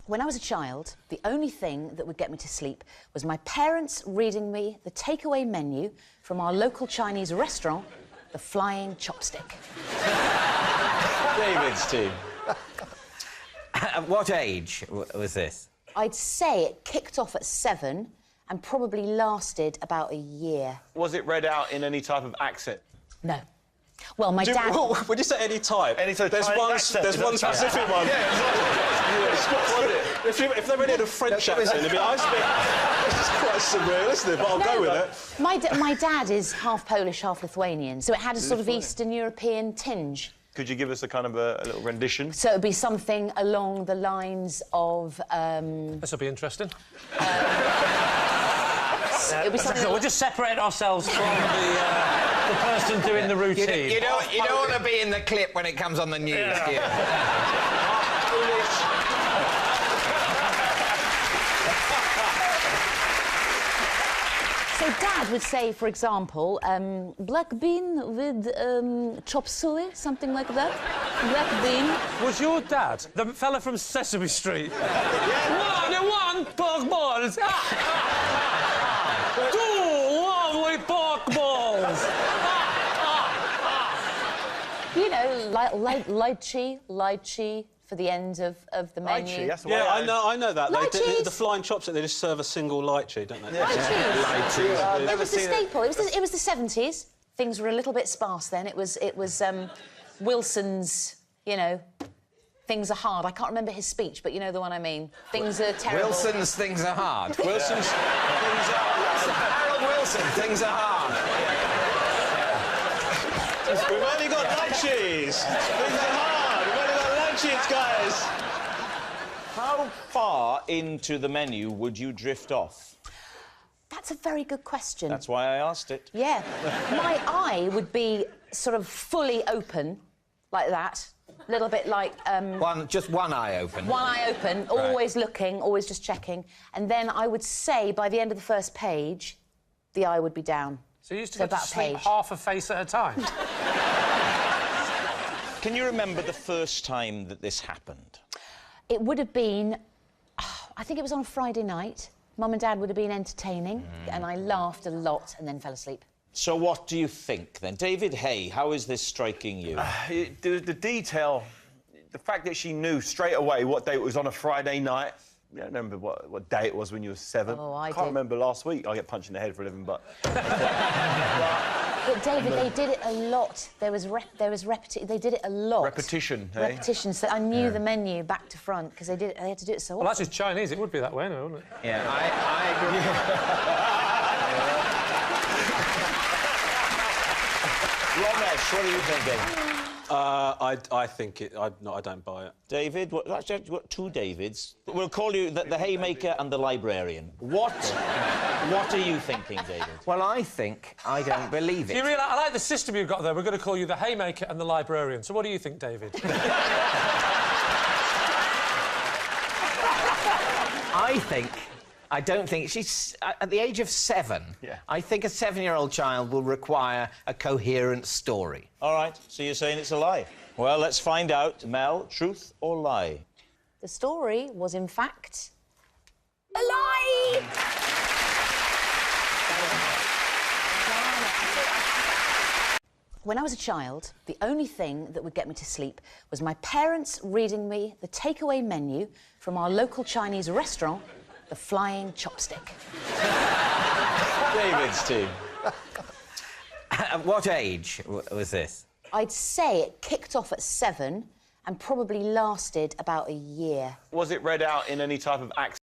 When I was a child, the only thing that would get me to sleep was my parents reading me the takeaway menu from our local Chinese restaurant, the Flying Chopstick. David's team. At what age was this? I'd say it kicked off at 7 and probably lasted about a year. Was it read out in any type of accent? No. Well, my dad... When you say any type, Any type there's of one accent, specific one. If they read it in a French accent, it'd be nice. This is quite surreal, isn't it? But I'll go with it. My dad is half Polish, half Lithuanian, so it had a sort of Eastern European tinge. Could you give us a kind of a little rendition? So it'd be something along the lines of... This will be interesting. It'd be something We'll just separate ourselves from the person doing the routine. You don't want to be in the clip when it comes on the news, do you? So Dad would say, for example, black bean with chop suey, something like that. Black bean. Was your dad the fella from Sesame Street? One pork balls. Two lovely pork balls. You know, lychee for the end of the menu. Lychee, that's the Yeah, way I know that. Lychees. The Flying Chopstick, they just serve a single lychee, don't they? Lychees. It was the staple. It was the 70s. Things were a little bit sparse then. It was Wilson's, you know, things are hard. I can't remember his speech, but you know the one I mean. Things are terrible. Wilson's Things Are Hard. Wilson's things are... Harold Wilson, Things Are Hard. We've only got lychees. Things are hard. We've only got lychees, guys. How far into the menu would you drift off? That's a very good question. That's why I asked it. Yeah. My eye would be sort of fully open, like that. A little bit like... Just one eye open. One eye open, always looking, always just checking. And then I would say, by the end of the first page, the eye would be down. So you used to go to sleep page. half a face at a time? Can you remember the first time that this happened? It would have been... I think it was on a Friday night. Mum and Dad would have been entertaining, and I laughed a lot and then fell asleep. So what do you think, then? David Hay, how is this striking you? The detail, the fact that she knew straight away what day it was on a Friday night. I don't remember what day it was when you were 7. Oh, I can't did. remember last week. I get punched in the head for a living, but... But, David, they did it a lot. They did it a lot. Repetition, eh? Repetition, so I knew the menu back to front, because they had to do it so often. Well, that's just Chinese. It would be that way, no, wouldn't it? Yeah, I agree. Romesh, what are you thinking? I think it... I don't buy it. David, actually, I've got two Davids. We'll call you the Haymaker and the Librarian. What are you thinking, David? Well, I think I don't believe it. Do you realise... I like the system you've got there. We're going to call you the Haymaker and the Librarian. So what do you think, David? I don't think... She's... At the age of 7, I think a 7-year-old child will require a coherent story. All right, so you're saying it's a lie? Well, let's find out. Mel, truth or lie? The story was, in fact, a lie! When I was a child, the only thing that would get me to sleep was my parents reading me the takeaway menu from our local Chinese restaurant, the Flying Chopstick. David's team. At what age was this? I'd say it kicked off at 7 and probably lasted about a year. Was it read out in any type of accent?